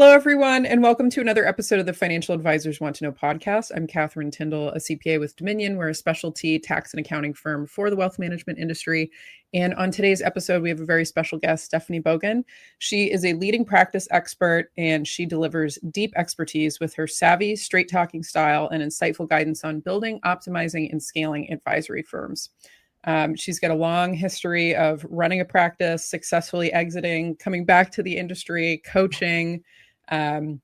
Hello, everyone, and welcome to another episode of the Financial Advisors Want to Know podcast. I'm Catherine Tindall, a CPA with Dominion. We're a specialty tax and accounting firm for the wealth management industry. And on today's episode, we have a very special guest, Stephanie Bogan. She is a leading practice expert, and she delivers deep expertise with her savvy, straight-talking style and insightful guidance on building, optimizing, and scaling advisory firms. She's got a long history of running a practice, successfully exiting, coming back to the industry, coaching. And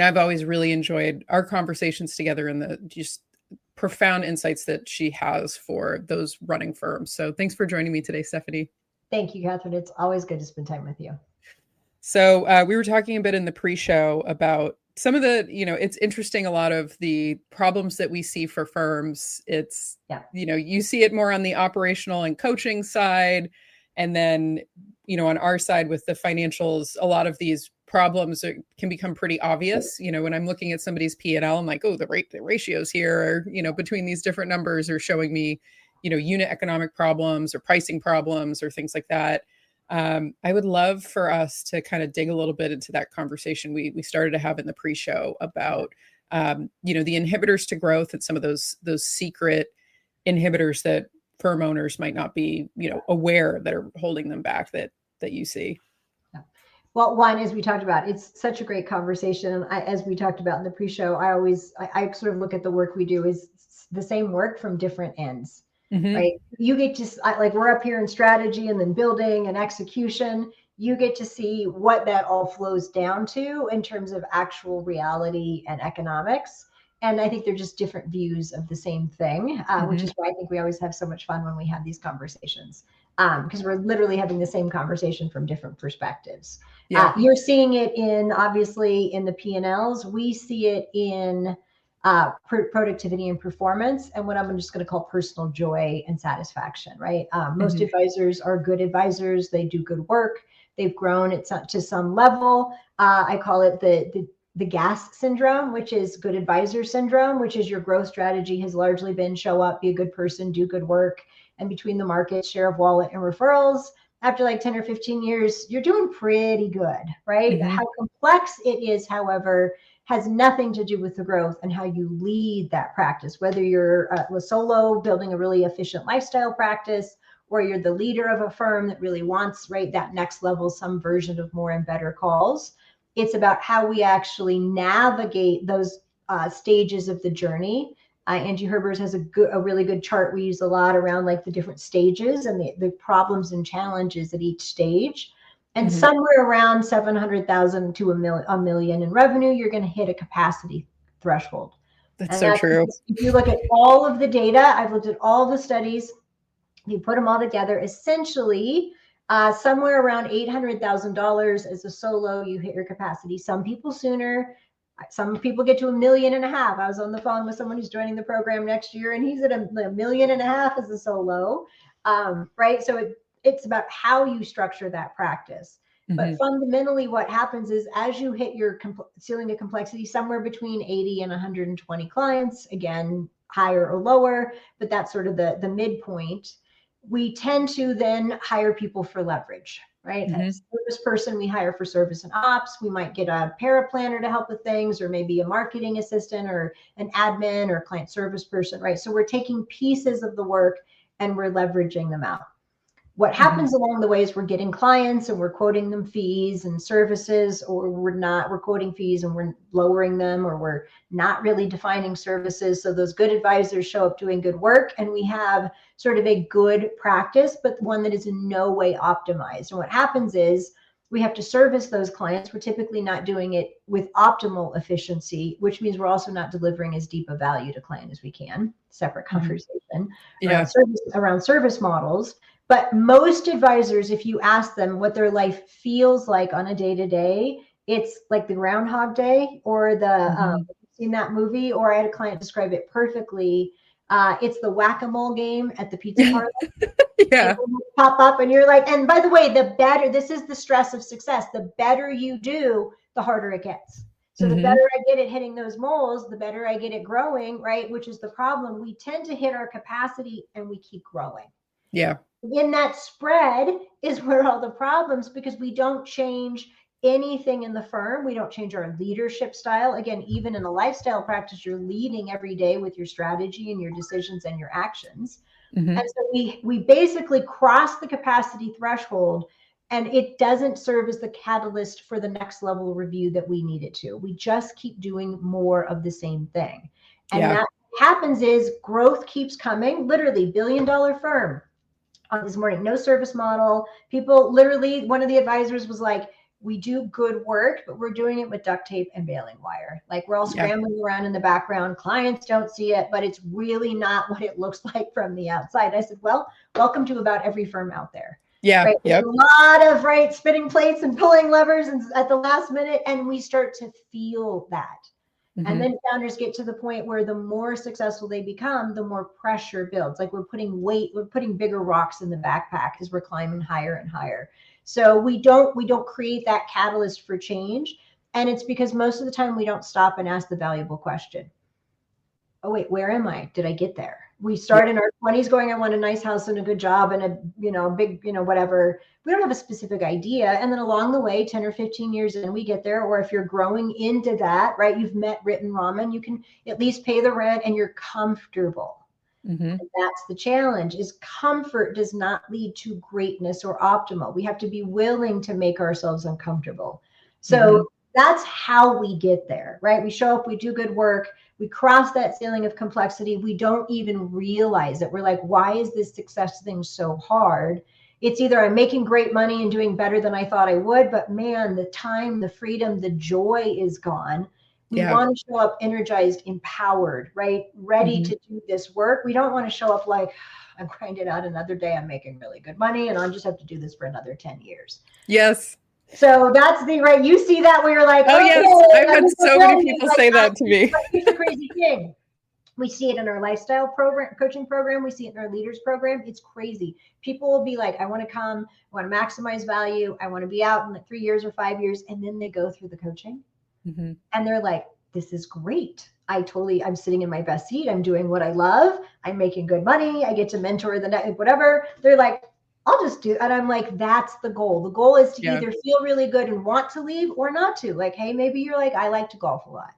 I've always really enjoyed our conversations together and the just profound insights that she has for those running firms. So thanks for joining me today, Stephanie. Thank you, Catherine. It's always good to spend time with you. So we were talking a bit in the pre-show about some of the, it's interesting, a lot of the problems that we see for firms. It's, you see it more on the operational and coaching side. And then, on our side with the financials, a lot of these problems can become pretty obvious. When I'm looking at somebody's P&L, I'm like, oh, the ratios here are, between these different numbers are showing me, unit economic problems or pricing problems or things like that. I would love for us to kind of dig a little bit into that conversation we started to have in the pre-show about, the inhibitors to growth and some of those secret inhibitors that firm owners might not be, aware that are holding them back that you see. Well, one, as we talked about, it's such a great conversation. And as we talked about in the pre-show, I sort of look at the work we do as the same work from different ends, right? You get to, like, we're up here in strategy and then building and execution. You get to see what that all flows down to in terms of actual reality and economics. And I think they're just different views of the same thing, which is why I think we always have so much fun when we have these conversations, because we're literally having the same conversation from different perspectives. Yeah. You're seeing it obviously in the P&Ls. We see it in productivity and performance, and what I'm just going to call personal joy and satisfaction, right? Most advisors are good advisors. They do good work. They've grown to some level. I call it the GAS syndrome, which is good advisor syndrome, which is your growth strategy has largely been show up, be a good person, do good work. And between the market, share of wallet, and referrals, after like 10 or 15 years, you're doing pretty good, right? How complex it is, however, has nothing to do with the growth and how you lead that practice, whether you're a solo building a really efficient lifestyle practice, or you're the leader of a firm that really wants, right, that next level, some version of more and better calls. It's about how we actually navigate those stages of the journey. Angie Herbers has a really good chart we use a lot around like the different stages and the problems and challenges at each stage. And somewhere around 700,000 to a million in revenue, you're going to hit a capacity threshold. That's so true. If you look at all of the data, I've looked at all the studies, you put them all together, essentially, somewhere around $800,000 as a solo, you hit your capacity. Some people sooner. Some people get to $1.5 million. I was on the phone with someone who's joining the program next year, and he's at $1.5 million as a solo, right? So it's about how you structure that practice. But fundamentally, what happens is as you hit your ceiling of complexity, somewhere between 80 and 120 clients, again, higher or lower, but that's sort of the midpoint. We tend to then hire people for leverage, right? A service person we hire for service and ops. We might get a paraplanner to help with things, or maybe a marketing assistant or an admin or client service person, right? So we're taking pieces of the work and we're leveraging them out. What happens along the way is we're getting clients and we're quoting them fees and services, or we're quoting fees and we're lowering them, or we're not really defining services. So those good advisors show up doing good work, and we have sort of a good practice, but one that is in no way optimized. And what happens is we have to service those clients. We're typically not doing it with optimal efficiency, which means we're also not delivering as deep a value to client as we can. Separate conversation around service models. But most advisors, if you ask them what their life feels like on a day-to-day, it's like the Groundhog Day, or seen that movie, or I had a client describe it perfectly. It's the whack-a-mole game at the pizza parlor. Pop up and you're like, and by the way, this is the stress of success. The better you do, the harder it gets. So the better I get at hitting those moles, the better I get at growing, right? Which is the problem. We tend to hit our capacity and we keep growing. Yeah. In that spread is where all the problems, because we don't change anything in the firm. We don't change our leadership style. Again, even in a lifestyle practice, you're leading every day with your strategy and your decisions and your actions. Mm-hmm. And so we basically cross the capacity threshold, and it doesn't serve as the catalyst for the next level review that we need it to. We just keep doing more of the same thing. And that happens is growth keeps coming. Literally, billion-dollar firm on this morning, no service model. People literally, one of the advisors was like, we do good work, but we're doing it with duct tape and baling wire. Like we're all scrambling around in the background. Clients don't see it, but it's really not what it looks like from the outside. I said, well, welcome to about every firm out there. Yeah. Right? There's a lot of spinning plates and pulling levers and at the last minute, and we start to feel that. Mm-hmm. And then founders get to the point where the more successful they become, the more pressure builds. Like we're putting bigger rocks in the backpack as we're climbing higher and higher. So we don't create that catalyst for change. And it's because most of the time we don't stop and ask the valuable question. Oh, wait, where am I? Did I get there? We start in our 20s going, I want a nice house and a good job and a big, whatever. We don't have a specific idea. And then along the way, 10 or 15 years in, we get there. Or if you're growing into that, right, you've met written ramen, you can at least pay the rent and you're comfortable. Mm-hmm. And that's the challenge, is comfort does not lead to greatness or optimal. We have to be willing to make ourselves uncomfortable. So that's how we get there, right? We show up, we do good work, we cross that ceiling of complexity. We don't even realize it. We're like, why is this success thing so hard? It's either I'm making great money and doing better than I thought I would, but man, the time, the freedom, the joy is gone. We want to show up energized, empowered, right? Ready to do this work. We don't want to show up like, I'm grinding out another day. I'm making really good money and I just have to do this for another 10 years. Yes. So that's right. You see that where you're like, oh yes, I've had so many people say that to me. But here's the crazy thing. We see it in our lifestyle program, coaching program. We see it in our leaders program. It's crazy. People will be like, I want to come, I want to maximize value. I want to be out in like 3 years or 5 years. And then they go through the coaching and they're like, this is great. I'm sitting in my best seat. I'm doing what I love. I'm making good money. I get to mentor the next, whatever. They're like, I'll just do. And I'm like, that's the goal. The goal is to either feel really good and want to leave or not to. Like, hey, maybe you're like, I like to golf a lot.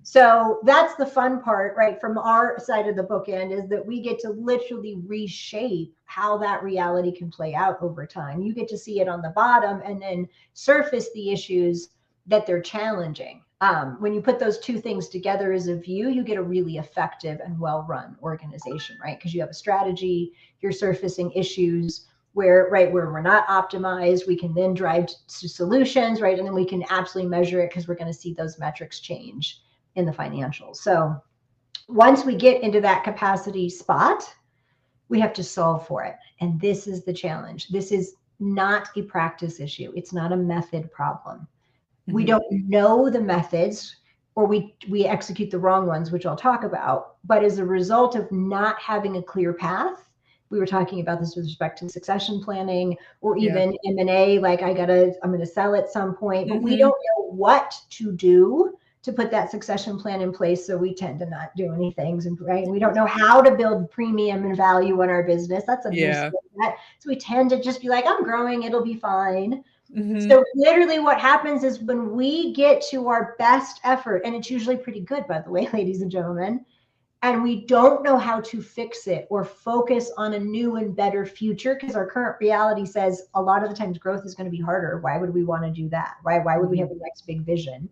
So that's the fun part, right? From our side of the bookend is that we get to literally reshape how that reality can play out over time. You get to see it on the bottom and then surface the issues that they're challenging. When you put those two things together as a view, you get a really effective and well-run organization, right? Because you have a strategy, you're surfacing issues where we're not optimized. We can then drive to solutions, right? And then we can absolutely measure it because we're going to see those metrics change in the financials. So once we get into that capacity spot, we have to solve for it. And this is the challenge. This is not a practice issue. It's not a method problem. We don't know the methods, or we execute the wrong ones, which I'll talk about. But as a result of not having a clear path, we were talking about this with respect to succession planning or even M&A, like I'm going to sell at some point, but we don't know what to do to put that succession plan in place. So we tend to not do any things, right? We don't know how to build premium and value in our business. That's a new skill set. So we tend to just be like, I'm growing, it'll be fine. So literally what happens is when we get to our best effort, and it's usually pretty good, by the way, ladies and gentlemen, and we don't know how to fix it or focus on a new and better future, because our current reality says a lot of the times growth is going to be harder. Why would we want to do that? Why would we have the next big vision?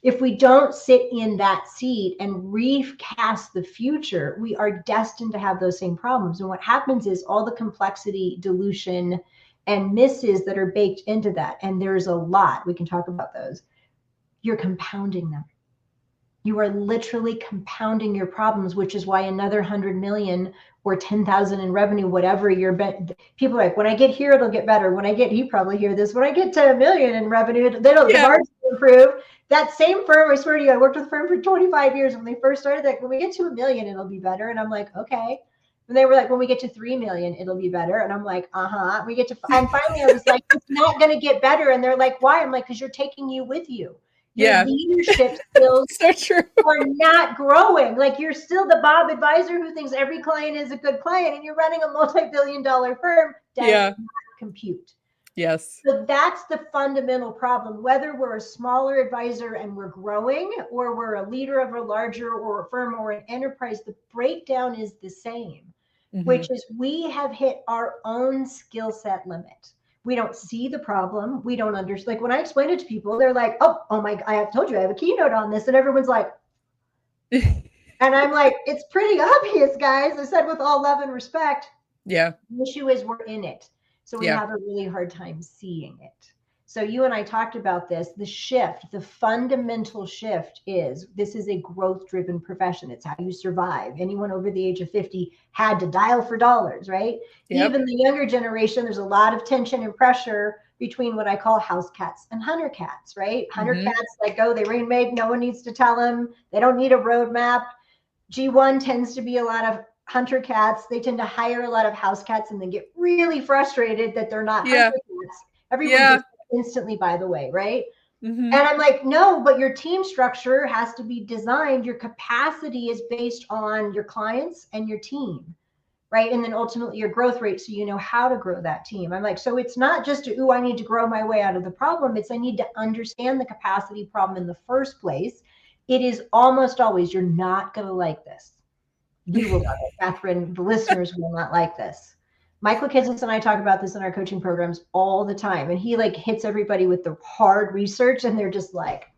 If we don't sit in that seat and recast the future, we are destined to have those same problems. And what happens is all the complexity, dilution, and misses that are baked into that, and there's a lot, we can talk about those, you're compounding them. You are literally compounding your problems, which is why another 100 million or 10,000 in revenue, whatever people are like, when I get here, it'll get better. You probably hear this, when I get to $1 million in revenue, the margins improve. That same firm, I swear to you, I worked with a firm for 25 years. When they first started, like, when we get to $1 million, it'll be better. And I'm like, okay. And they were like, when we get to 3 million, it'll be better. And I'm like, we get to, and finally I was like, it's not going to get better. And they're like, why? I'm like, because you're taking you with you. Your leadership skills so true. are not growing. Like, you're still the Bob advisor who thinks every client is a good client, and you're running a multi-billion-dollar firm. That does not compute. Yes. So that's the fundamental problem, whether we're a smaller advisor and we're growing, or we're a leader of a larger or a firm or an enterprise, the breakdown is the same, which is we have hit our own skill set limit. We don't see the problem. We don't understand. Like when I explain it to people, they're like, oh my, I have told you I have a keynote on this. And everyone's like, and I'm like, it's pretty obvious, guys. I said with all love and respect. Yeah. The issue is we're in it. So we have a really hard time seeing it. So you and I talked about this, the shift, the fundamental shift is this is a growth-driven profession. It's how you survive. Anyone over the age of 50 had to dial for dollars, right? Yep. Even the younger generation, there's a lot of tension and pressure between what I call house cats and hunter cats, right? Hunter cats, like, oh, they remade, no one needs to tell them. They don't need a roadmap. G1 tends to be a lot of hunter cats. They tend to hire a lot of house cats and then get really frustrated that they're not hunter cats. Everyone gets instantly, by the way, right? And I'm like, no, but your team structure has to be designed. Your capacity is based on your clients and your team, right? And then ultimately your growth rate, so you know how to grow that team. I'm like, so it's not just, I need to grow my way out of the problem. It's I need to understand the capacity problem in the first place. It is almost always, you're not going to like this. You will love it. Catherine, the listeners will not like this. Michael Kiznis and I talk about this in our coaching programs all the time. And he like hits everybody with the hard research and they're just like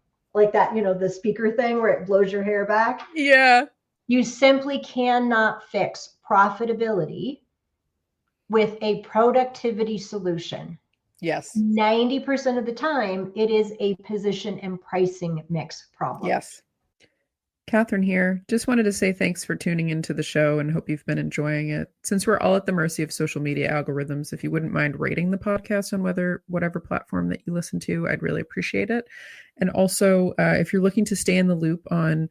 that, you know, the speaker thing where it blows your hair back. Yeah. You simply cannot fix profitability with a productivity solution. Yes. 90% of the time, it is a position and pricing mix problem. Yes. Catherine here. Just wanted to say thanks for tuning into the show and hope you've been enjoying it. Since we're all at the mercy of social media algorithms, if you wouldn't mind rating the podcast on whatever platform that you listen to, I'd really appreciate it. And also, if you're looking to stay in the loop on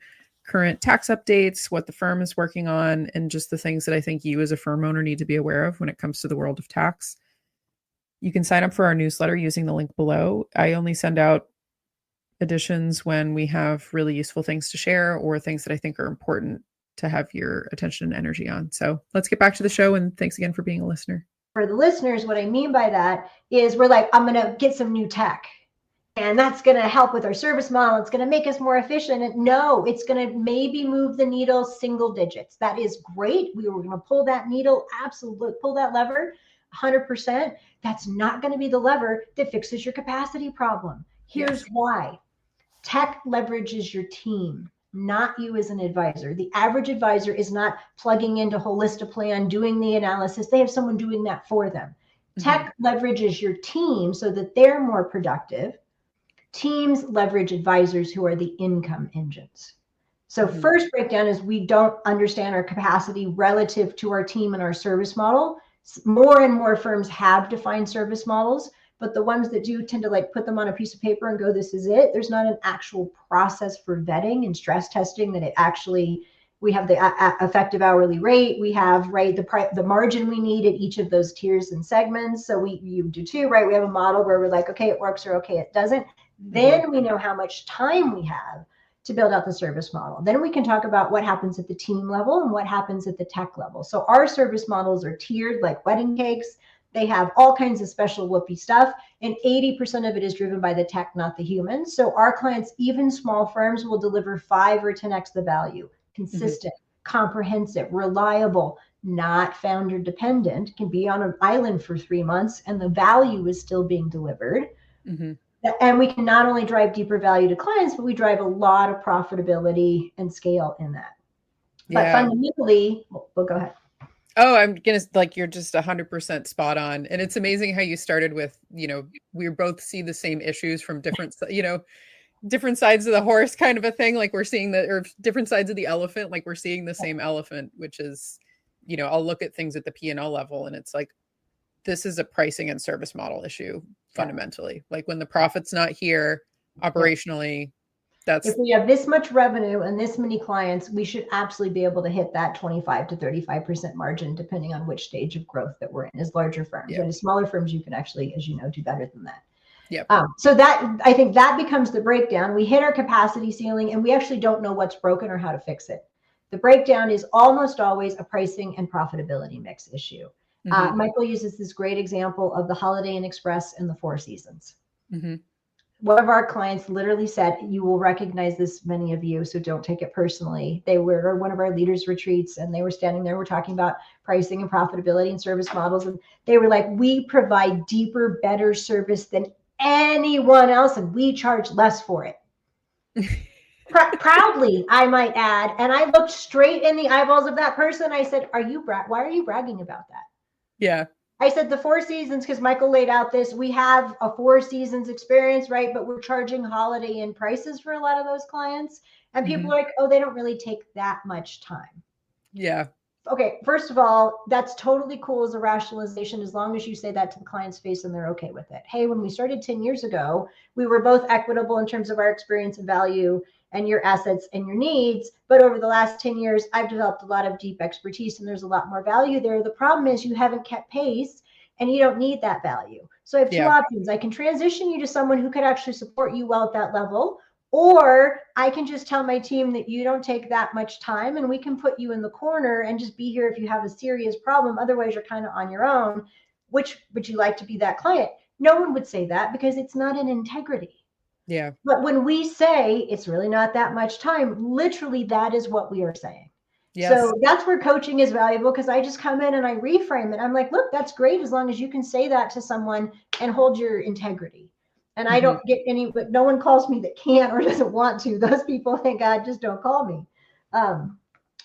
current tax updates, what the firm is working on, and just the things that I think you as a firm owner need to be aware of when it comes to the world of tax, you can sign up for our newsletter using the link below. I only send out editions when we have really useful things to share or things that I think are important to have your attention and energy on. So let's get back to the show, and thanks again for being a listener. For the listeners, what I mean by that is we're like, I'm going to get some new tech and that's going to help with our service model. It's going to make us more efficient. And no, it's going to maybe move the needle single digits. That is great. We were going to pull that needle, absolutely pull that lever 100%. That's not going to be the lever that fixes your capacity problem. Here's why. Tech leverages your team, not you as an advisor. The average advisor is not plugging into Holistiplan, doing the analysis. They have someone doing that for them. Tech leverages your team so that they're more productive. Teams leverage advisors who are the income engines. So first breakdown is we don't understand our capacity relative to our team and our service model. More and more firms have defined service models, but the ones that do tend to like put them on a piece of paper and go, this is it. There's not an actual process for vetting and stress testing that it actually, we have the effective hourly rate. We have, right, the margin we need at each of those tiers and segments. So you do too, right? We have a model where we're like, okay, it works or okay, it doesn't. Then we know how much time we have to build out the service model. Then we can talk about what happens at the team level and what happens at the tech level. So our service models are tiered like wedding cakes. They have all kinds of special whoopee stuff, and 80% of it is driven by the tech, not the humans. So our clients, even small firms, will deliver 5 or 10x the value. Consistent, comprehensive, reliable, not founder dependent, can be on an island for 3 months, and the value is still being delivered. And we can not only drive deeper value to clients, but we drive a lot of profitability and scale in that. But fundamentally, well, go ahead. Oh, I'm going to like, you're just 100% spot on. And it's amazing how you started with, you know, we both see the same issues from different, you know, different sides of the horse kind of a thing. Like we're seeing or different sides of the elephant, like we're seeing the same elephant, which is, you know, I'll look at things at the P&L level and it's like, this is a pricing and service model issue fundamentally. Like when the profit's not here operationally, if we have this much revenue and this many clients, we should absolutely be able to hit that 25 to 35% margin, depending on which stage of growth that we're in as larger firms. And as smaller firms, you can actually, as you know, do better than that. So that, I think that becomes the breakdown. We hit our capacity ceiling and we actually don't know what's broken or how to fix it. The breakdown is almost always a pricing and profitability mix issue. Michael uses this great example of the Holiday Inn Express and the Four Seasons. Mm-hmm. One of our clients literally said, you will recognize this, many of you, so don't take it personally. They were at one of our leaders retreats and they were standing there. We're talking about pricing and profitability and service models. And they were like, we provide deeper, better service than anyone else, and we charge less for it. Proudly, I might add. And I looked straight in the eyeballs of that person. I said, why are you bragging about that? Yeah. I said the Four Seasons, because Michael laid out this, we have a Four Seasons experience, right? But we're charging Holiday Inn prices for a lot of those clients. And people are like, oh, they don't really take that much time. Yeah. Okay, first of all, that's totally cool as a rationalization, as long as you say that to the client's face and they're okay with it. Hey, when we started 10 years ago, we were both equitable in terms of our experience and value and your assets and your needs. But over the last 10 years, I've developed a lot of deep expertise and there's a lot more value there. The problem is you haven't kept pace and you don't need that value. So I have two options. I can transition you to someone who could actually support you well at that level, or I can just tell my team that you don't take that much time and we can put you in the corner and just be here if you have a serious problem. Otherwise, you're kind of on your own. Which would you like to be that client? No one would say that because it's not an integrity. Yeah. But when we say it's really not that much time, literally that is what we are saying. Yes. So that's where coaching is valuable, because I just come in and I reframe it. I'm like, look, that's great as long as you can say that to someone and hold your integrity. And I don't get any, but no one calls me that can't or doesn't want to. Those people, thank God, just don't call me.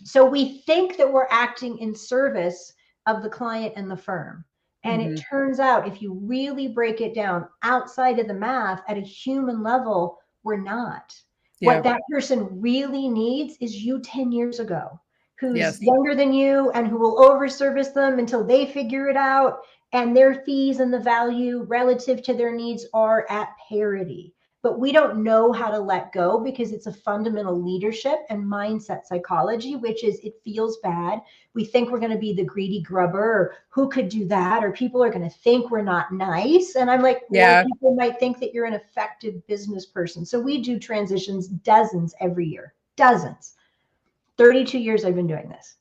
So we think that we're acting in service of the client and the firm. And it turns out, if you really break it down outside of the math at a human level, we're not. Yeah. What that person really needs is you 10 years ago, who's younger than you and who will overservice them until they figure it out. And their fees and the value relative to their needs are at parity. But we don't know how to let go because it's a fundamental leadership and mindset psychology, which is it feels bad. We think we're going to be the greedy grubber, or who could do that? Or people are going to think we're not nice. And I'm like, well, people might think that you're an effective business person. So we do transitions, dozens every year, dozens. 32 years I've been doing this.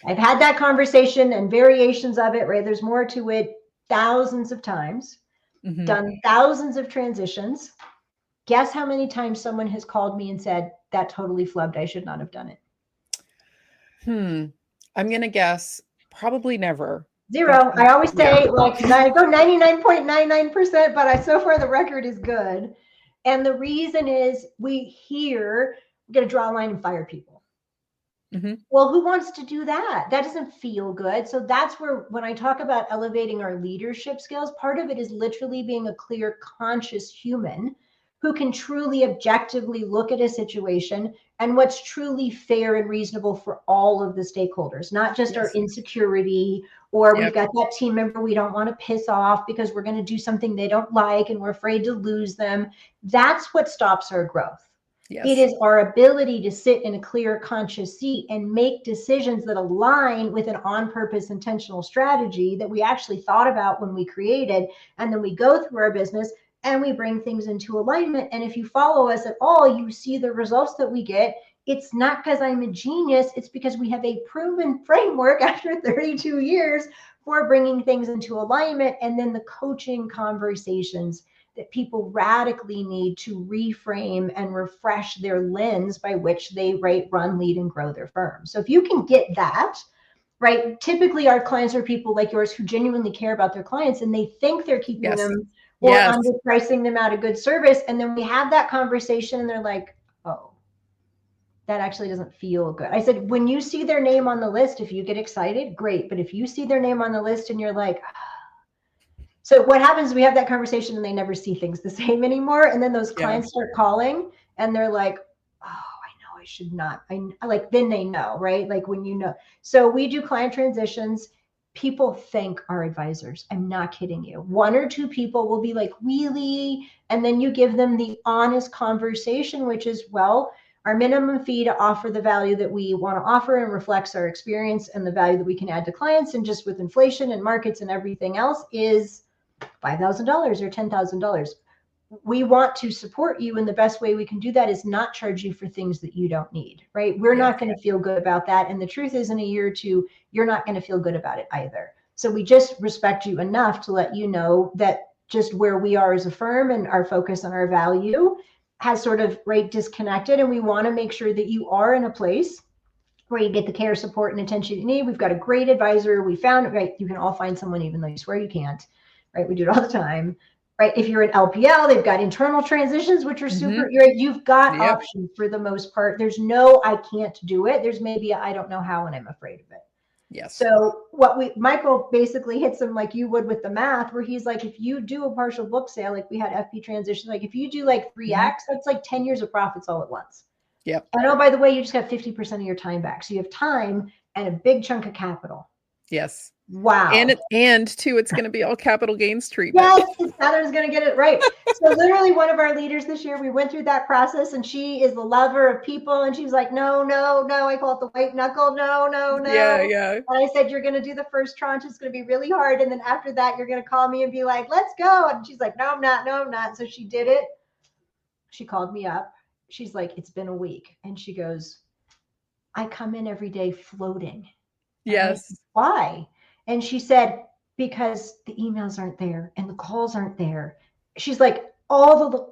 I've had that conversation and variations of it, right? There's more to it, thousands of times, done thousands of transitions. Guess how many times someone has called me and said, that totally flubbed, I should not have done it. I'm going to guess probably never. Zero. I always say like I go 99.99%, but so far the record is good. And the reason is we're going to draw a line and fire people. Well, who wants to do that? That doesn't feel good. So that's where, when I talk about elevating our leadership skills, part of it is literally being a clear, conscious human who can truly objectively look at a situation and what's truly fair and reasonable for all of the stakeholders, not just our insecurity, or we've got that team member we don't want to piss off because we're going to do something they don't like and we're afraid to lose them. That's what stops our growth. It is our ability to sit in a clear, conscious seat and make decisions that align with an on-purpose, intentional strategy that we actually thought about when we created. And then we go through our business and we bring things into alignment. And if you follow us at all, you see the results that we get. It's not because I'm a genius. It's because we have a proven framework after 32 years for bringing things into alignment. And then the coaching conversations that people radically need to reframe and refresh their lens by which they run, lead, and grow their firm. So if you can get that, right, typically our clients are people like yours who genuinely care about their clients and they think they're keeping them or underpricing them out of good service. And then we have that conversation and they're like, oh, that actually doesn't feel good. I said, when you see their name on the list, if you get excited, great. But if you see their name on the list and you're like, so what happens is we have that conversation and they never see things the same anymore. And then those clients start calling and they're like, oh, I know I should not. Then they know, right? Like when you know. So we do client transitions. People thank our advisors. I'm not kidding you. One or two people will be like, really? And then you give them the honest conversation, which is, well, our minimum fee to offer the value that we want to offer and reflects our experience and the value that we can add to clients. And just with inflation and markets and everything else is $5,000 or $10,000. We want to support you, and the best way we can do that is not charge you for things that you don't need, right? We're not going to feel good about that. And the truth is, in a year or two, you're not going to feel good about it either. So we just respect you enough to let you know that just where we are as a firm and our focus on our value has sort of disconnected. And we want to make sure that you are in a place where you get the care, support, and attention you need. We've got a great advisor. We found, you can all find someone even though you swear you can't, right? We do it all the time, right? If you're an LPL, they've got internal transitions, which are super, you've got options for the most part. There's no, I can't do it. There's maybe, I don't know how, and I'm afraid of it. Yes. So Michael basically hits him like you would with the math, where he's like, if you do a partial book sale, like we had FP transition, like if you do like 3X, that's like 10 years of profits all at once. Yep. And oh, by the way, you just got 50% of your time back. So you have time and a big chunk of capital. Yes. Wow. And too, it's going to be all capital gains treatment. Yes, Catherine's going to get it right. So literally one of our leaders this year, we went through that process, and she is the lover of people. And she was like, no, I call it the white knuckle. No. Yeah. And I said, you're going to do the first tranche. It's going to be really hard. And then after that, you're going to call me and be like, let's go. And she's like, no, I'm not. So she did it. She called me up. She's like, it's been a week. And she goes, I come in every day floating. Yes. Said, why? And she said, because the emails aren't there and the calls aren't there. She's like, all the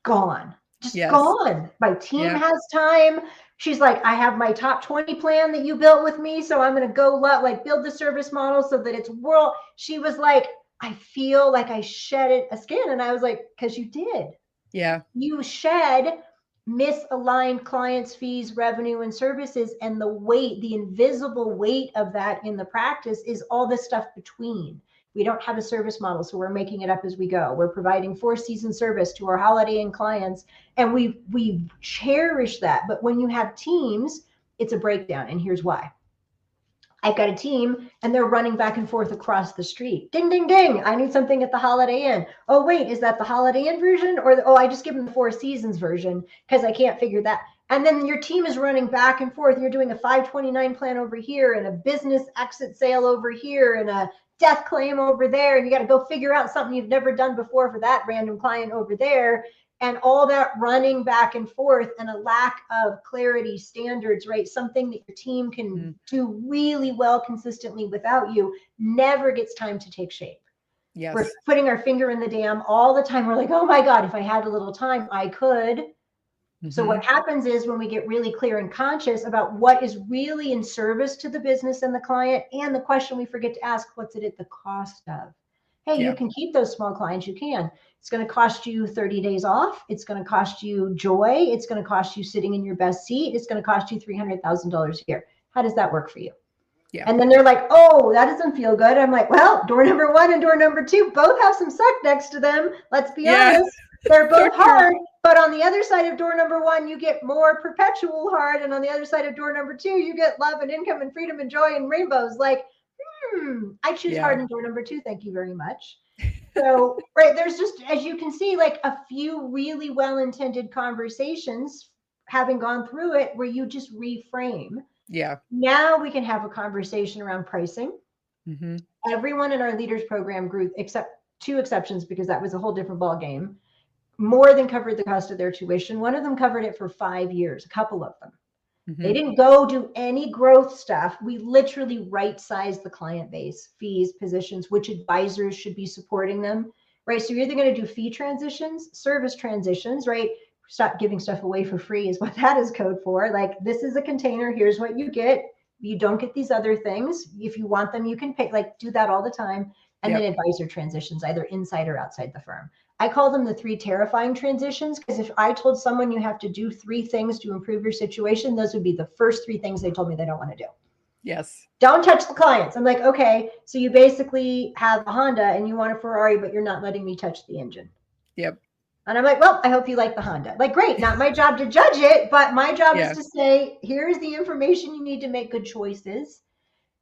gone, just gone. My team has time. She's like, I have my top 20 plan that you built with me. So I'm going to go build the service model so that it's world. She was like, I feel like I shed a skin. And I was like, because you did. Yeah. You shed misaligned clients, fees, revenue, and services. And the weight, the invisible weight of that in the practice is all this stuff between. We don't have a service model, so we're making it up as we go. We're providing 4-season service to our Holiday Inn clients, and we cherish that. But when you have teams, it's a breakdown, and here's why. I've got a team, and they're running back and forth across the street. Ding, ding, ding. I need something at the Holiday Inn. Oh, wait, is that the Holiday Inn version? Or, I just give them the 4 Seasons version because I can't figure that. And then your team is running back and forth. You're doing a 529 plan over here and a business exit sale over here and a death claim over there. And you got to go figure out something you've never done before for that random client over there. And all that running back and forth and a lack of clarity, standards, right? Something that your team can do really well consistently without you never gets time to take shape. Yes. We're putting our finger in the dam all the time. We're like, oh my God, if I had a little time, I could. So what happens is when we get really clear and conscious about what is really in service to the business and the client, and the question we forget to ask, what's it at the cost of? Hey, you can keep those small clients, you can. It's going to cost you 30 days off. It's going to cost you joy. It's going to cost you sitting in your best seat. It's going to cost you $300,000 a year. How does that work for you? Yeah. And then they're like, oh, that doesn't feel good. I'm like, well, door number 1 and door number 2 both have some suck next to them. Let's be honest. They're both hard. But on the other side of door number 1, you get more perpetual hard. And on the other side of door number 2, you get love and income and freedom and joy and rainbows. Like, I choose hard in door number 2. Thank you very much. So, right, there's just, as you can see, like a few really well-intended conversations having gone through it where you just reframe. Yeah. Now we can have a conversation around pricing. Mm-hmm. Everyone in our leaders program group, except 2 exceptions, because that was a whole different ball game, more than covered the cost of their tuition. One of them covered it for 5 years, a couple of them. Mm-hmm. They didn't go do any growth stuff. We literally right-sized the client base, fees, positions, which advisors should be supporting them, right? So you're either going to do fee transitions, service transitions, right? Stop giving stuff away for free is what that is code for. Like, this is a container. Here's what you get. You don't get these other things. If you want them, you can pay, do that all the time. And then advisor transitions, either inside or outside the firm. I call them the 3 terrifying transitions, because if I told someone you have to do 3 things to improve your situation, those would be the first 3 things they told me they don't want to do. Yes. Don't touch the clients. I'm like, okay, so you basically have a Honda and you want a Ferrari, but you're not letting me touch the engine. Yep. And I'm like, well, I hope you like the Honda. Like, great, not my job to judge it, but my job is to say, here's the information you need to make good choices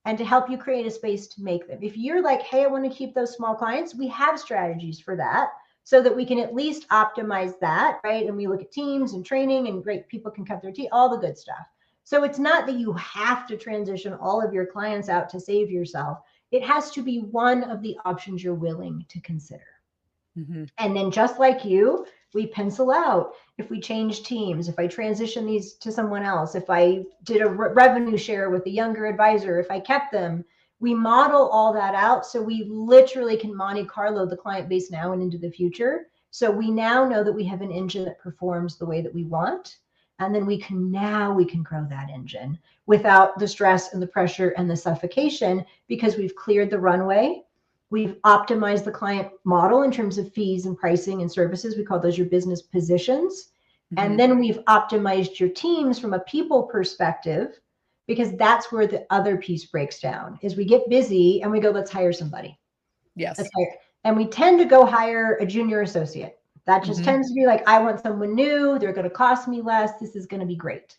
and to help you create a space to make them. If you're like, hey, I want to keep those small clients, we have strategies for that so that we can at least optimize that, right? And we look at teams and training, and great, people can cut their teeth, all the good stuff. So it's not that you have to transition all of your clients out to save yourself. It has to be one of the options you're willing to consider. Mm-hmm. And then just like you, we pencil out if we change teams, if I transition these to someone else, if I did a revenue share with a younger advisor, if I kept them, We model all that out. So we literally can Monte Carlo the client base now and into the future. So we now know that we have an engine that performs the way that we want. And then we can grow that engine without the stress and the pressure and the suffocation, because we've cleared the runway. We've optimized the client model in terms of fees and pricing and services. We call those your business positions. And then we've optimized your teams from a people perspective, because that's where the other piece breaks down is we get busy and we go, let's hire somebody. Yes. Let's hire. And we tend to go hire a junior associate. That just tends to be like, I want someone new. They're going to cost me less. This is going to be great.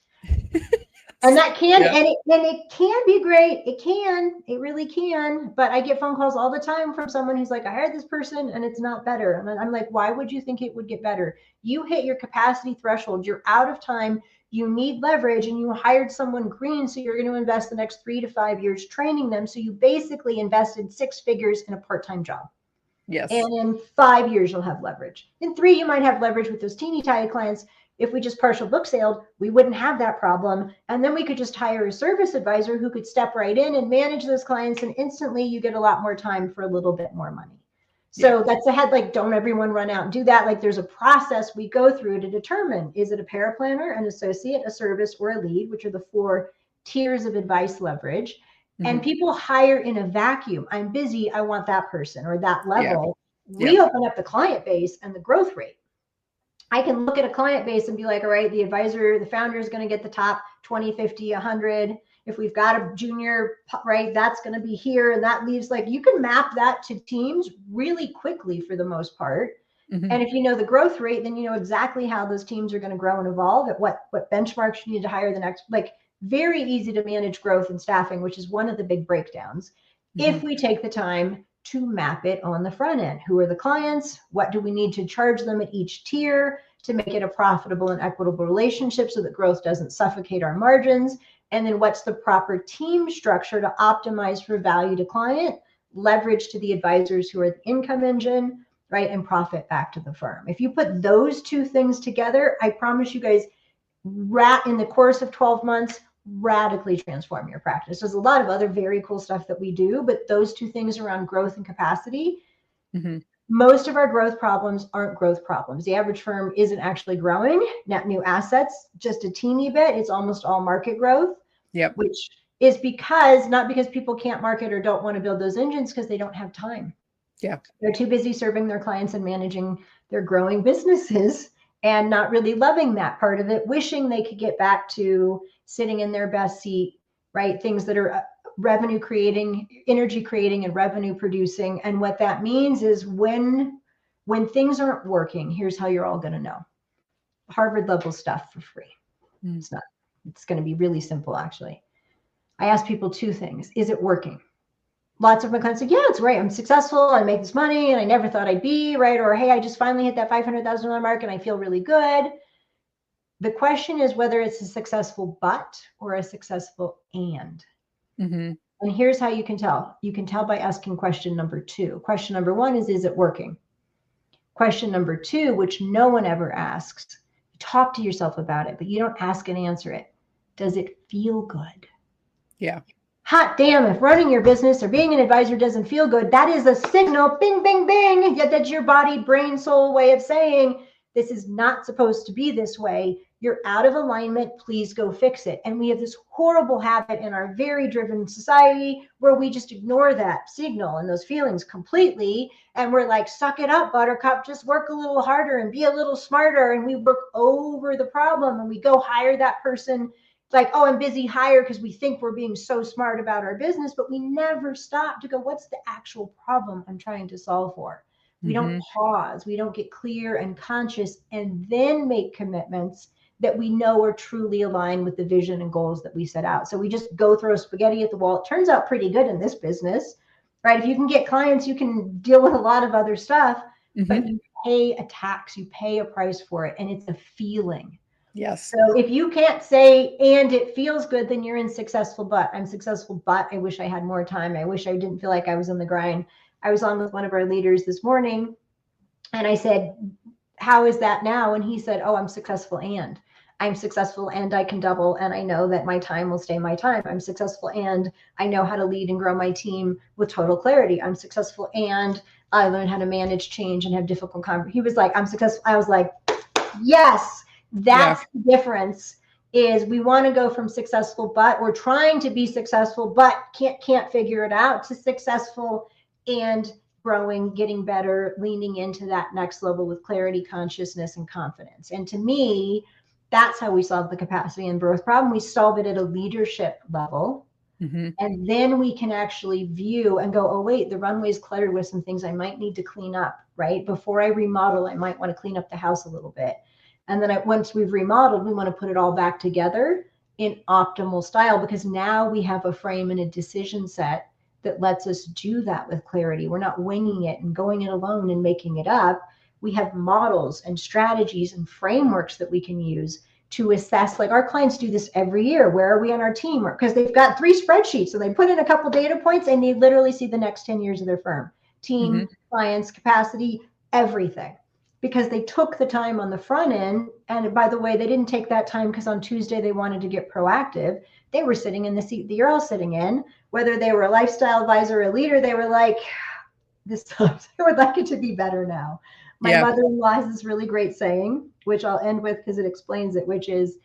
And that can, and it can be great. It really can. But I get phone calls all the time from someone who's like, I hired this person and it's not better. And I'm like, why would you think it would get better? You hit your capacity threshold. You're out of time. You need leverage, and you hired someone green. So you're going to invest the next 3 to 5 years training them. So you basically invested 6 figures in a part-time job. Yes. And in 5 years, you'll have leverage. In 3, you might have leverage with those teeny tiny clients. If we just partial book sailed, we wouldn't have that problem. And then we could just hire a service advisor who could step right in and manage those clients. And instantly you get a lot more time for a little bit more money. So that's ahead. Like, don't everyone run out and do that. Like, there's a process we go through to determine, is it a paraplanner, an associate, a service, or a lead, which are the 4 tiers of advice leverage. And people hire in a vacuum. I'm busy. I want that person or that level. We open up the client base and the growth rate. I can look at a client base and be like, all right, the advisor, the founder is going to get the top 20, 50, 100. If we've got a junior, right, that's going to be here. And that leaves, like, you can map that to teams really quickly for the most part. And if you know the growth rate, then you know exactly how those teams are going to grow and evolve, at what benchmarks you need to hire the next, like, very easy to manage growth and staffing, which is one of the big breakdowns. If we take the time to map it on the front end, who are the clients? What do we need to charge them at each tier to make it a profitable and equitable relationship so that growth doesn't suffocate our margins? And then what's the proper team structure to optimize for value to client, leverage to the advisors who are the income engine, right? And profit back to the firm. If you put those 2 things together, I promise you guys, in the course of 12 months, radically transform your practice. There's a lot of other very cool stuff that we do, but those 2 things around growth and capacity, most of our growth problems aren't growth problems. The average firm isn't actually growing net new assets, just a teeny bit. It's almost all market growth, which is not because people can't market or don't want to build those engines, because they don't have time. They're too busy serving their clients and managing their growing businesses and not really loving that part of it, wishing they could get back to sitting in their best seat, right? Things that are revenue creating, energy creating, and revenue producing. And what that means is when things aren't working, here's how you're all going to know. Harvard level stuff for free. It's going to be really simple, actually. I ask people 2 things. Is it working? Lots of my clients say, yeah, it's right. I'm successful. I make this money and I never thought I'd be, right? Or, hey, I just finally hit that $500,000 mark and I feel really good. The question is whether it's a successful but or a successful and. And here's how you can tell. You can tell by asking question number 2. Question number 1 is it working? Question number 2, which no one ever asks, talk to yourself about it, but you don't ask and answer it. Does it feel good? Hot damn, if running your business or being an advisor doesn't feel good, that is a signal, bing, bing, bing. That's your body, brain, soul way of saying, this is not supposed to be this way. You're out of alignment. Please go fix it. And we have this horrible habit in our very driven society where we just ignore that signal and those feelings completely. And we're like, suck it up, buttercup, just work a little harder and be a little smarter. And we work over the problem and we go hire that person. Like, oh, I'm busy, hire, because we think we're being so smart about our business, but we never stop to go, what's the actual problem I'm trying to solve for? We don't pause. We don't get clear and conscious and then make commitments that we know are truly aligned with the vision and goals that we set out. So we just go throw spaghetti at the wall. It turns out pretty good in this business, right? If you can get clients, you can deal with a lot of other stuff, but you pay a tax, you pay a price for it, and it's a feeling. Yes. So if you can't say, and it feels good, then you're in successful, but I'm successful, but I wish I had more time. I wish I didn't feel like I was in the grind. I was on with one of our leaders this morning and I said, how is that now? And he said, oh, I'm successful. And I'm successful and I can double, and I know that my time will stay my time. I'm successful and I know how to lead and grow my team with total clarity. I'm successful and I learned how to manage change and have difficult conversations. He was like, I'm successful. I was like, yes, that's the difference. Is we want to go from successful, but we're trying to be successful, but can't figure it out, to successful and growing, getting better, leaning into that next level with clarity, consciousness, and confidence. And to me, that's how we solve the capacity and growth problem. We solve it at a leadership level. Mm-hmm. And then we can actually view and go, oh, wait, the runway is cluttered with some things I might need to clean up, right? Before I remodel, I might want to clean up the house a little bit. And then once we've remodeled, we want to put it all back together in optimal style, because now we have a frame and a decision set that lets us do that with clarity. We're not winging it and going it alone and making it up. We have models and strategies and frameworks that we can use to assess. Like, our clients do this every year. Where are we on our team? Because they've got 3 spreadsheets. So they put in a couple data points and they literally see the next 10 years of their firm. Team, mm-hmm. clients, capacity, everything. Because they took the time on the front end. And by the way, they didn't take that time because on Tuesday they wanted to get proactive. They were sitting in the seat that you're all sitting in. Whether they were a lifestyle advisor or a leader, they were like, this sucks. I would like it to be better now. My mother-in-law has this really great saying, which I'll end with because it explains it, which is,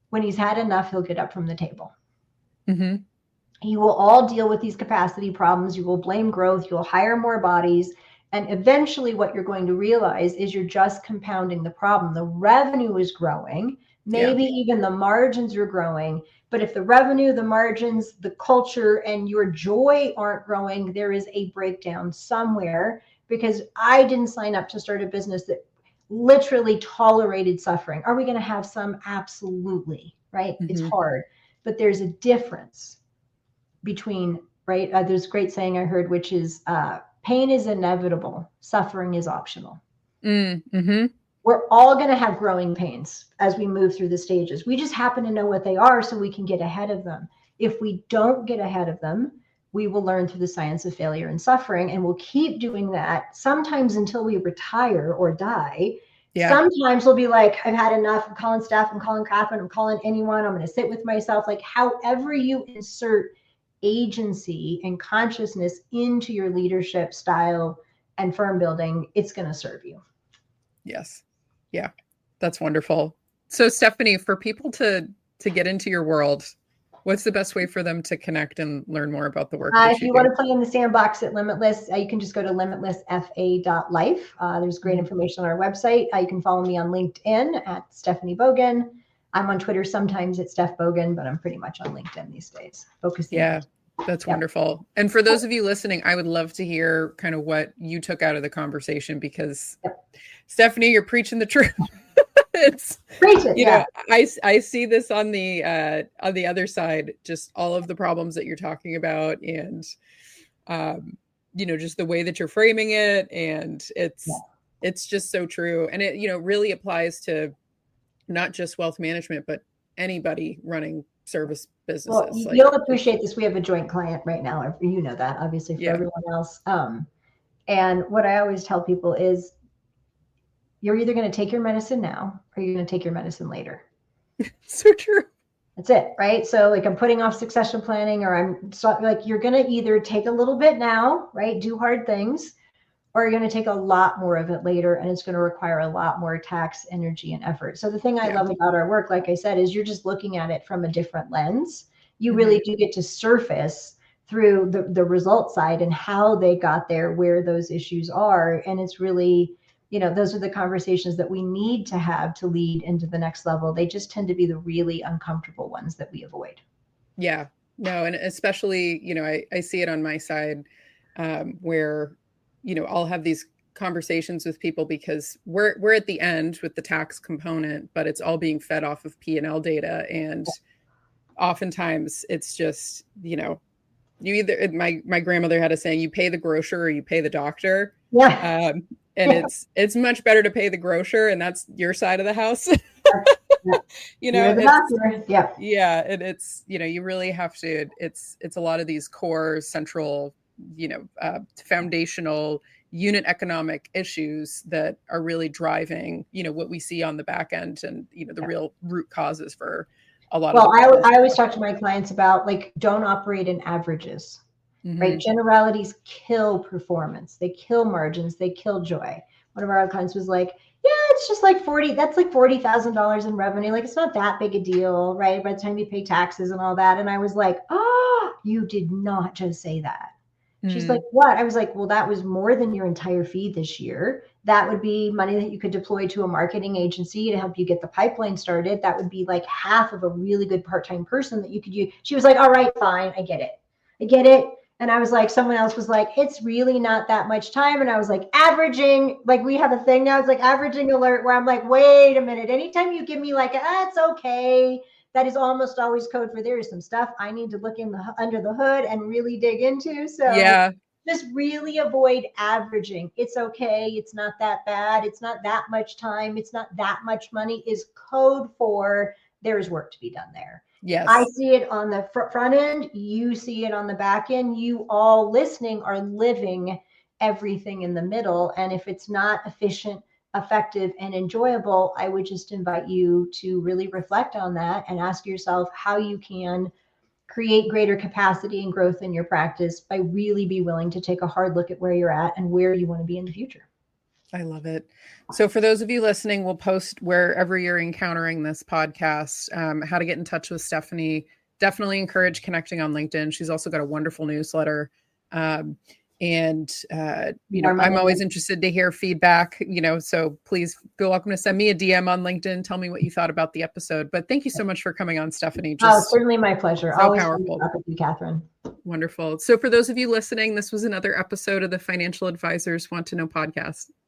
when he's had enough, he'll get up from the table. Mm-hmm. You will all deal with these capacity problems. You will blame growth. You'll hire more bodies. And eventually what you're going to realize is you're just compounding the problem. The revenue is growing. Maybe even the margins are growing. But if the revenue, the margins, the culture, and your joy aren't growing, there is a breakdown somewhere. Because I didn't sign up to start a business that literally tolerated suffering. Are we going to have some? Absolutely, right? Mm-hmm. It's hard. But there's a difference between, right? There's a great saying I heard, which is, pain is inevitable. Suffering is optional. Mm-hmm. We're all going to have growing pains as we move through the stages. We just happen to know what they are so we can get ahead of them. If we don't get ahead of them, we will learn through the science of failure and suffering, and we'll keep doing that sometimes until we retire or die. Yeah. Sometimes we'll be like, I've had enough. I'm calling Steph, I'm calling Catherine, I'm calling anyone. I'm going to sit with myself. Like, however you insert agency and consciousness into your leadership style and firm building, it's going to serve you. Yes. Yeah. That's wonderful. So Stephanie, for people to get into your world, what's the best way for them to connect and learn more about the work? If you want to play in the sandbox at Limitless, you can just go to limitlessfa.life. There's great information on our website. You can follow me on LinkedIn at Stephanie Bogan. I'm on Twitter sometimes at Steph Bogan, but I'm pretty much on LinkedIn these days. That's wonderful. And for those of you listening, I would love to hear kind of what you took out of the conversation, because Stephanie, you're preaching the truth. It's know, I see this on the other side, just all of the problems that you're talking about, and just the way that you're framing it, and it's just so true. And it really applies to not just wealth management, but anybody running service businesses. Well, you'll appreciate this. We have a joint client right now. You know that, obviously, for everyone else. And what I always tell people is, you're either going to take your medicine now or you're going to take your medicine later. So true. That's it, right? So like, I'm putting off succession planning, or you're going to either take a little bit now, right? Do hard things, or you're going to take a lot more of it later, and it's going to require a lot more tax, energy, and effort. So the thing I love about our work, like I said, is you're just looking at it from a different lens. You really do get to surface through the result side and how they got there, where those issues are. And it's really, those are the conversations that we need to have to lead into the next level. They just tend to be the really uncomfortable ones that we avoid. Yeah, no. And especially, I see it on my side, where, I'll have these conversations with people because we're at the end with the tax component, but it's all being fed off of P&L data. And oftentimes it's just, you either, my grandmother had a saying, you pay the grocer or you pay the doctor. Yeah. And it's much better to pay the grocer, and that's your side of the house. You're the doctor. Yeah. And it's, you really have to, it's a lot of these core central, foundational unit economic issues that are really driving, what we see on the back end and, the real root causes for a lot of the problems. I always talk to my clients about, like, don't operate in averages, right? Generalities kill performance. They kill margins. They kill joy. One of our clients was like, yeah, it's just like that's like $40,000 in revenue. Like, it's not that big a deal, right? By the time you pay taxes and all that. And I was like, you did not just say that. She's like, what? I was like, well, that was more than your entire fee this year. That would be money that you could deploy to a marketing agency to help you get the pipeline started. That would be like half of a really good part-time person that you could use. She was like, all right, fine. I get it. And I was like, someone else was like, it's really not that much time. And I was like, averaging, like, we have a thing now. It's like averaging alert, where I'm like, wait a minute. Anytime you give me like, it's okay, that is almost always code for there is some stuff I need to look under the hood and really dig into. So just really avoid averaging. It's okay. It's not that bad. It's not that much time. It's not that much money is code for there is work to be done there. Yes. I see it on the front end. You see it on the back end. You all listening are living everything in the middle. And if it's not efficient, effective, and enjoyable, I would just invite you to really reflect on that and ask yourself how you can create greater capacity and growth in your practice by really be willing to take a hard look at where you're at and where you want to be in the future. I love it. So for those of you listening, we'll post wherever you're encountering this podcast, how to get in touch with Stephanie. Definitely encourage connecting on LinkedIn. She's also got a wonderful newsletter. I'm always interested to hear feedback, so please feel welcome to send me a DM on LinkedIn. Tell me what you thought about the episode. But thank you so much for coming on, Stephanie. Certainly my pleasure. So always powerful. Up with you, Catherine. Wonderful. So for those of you listening, this was another episode of the Financial Advisors Want to Know podcast.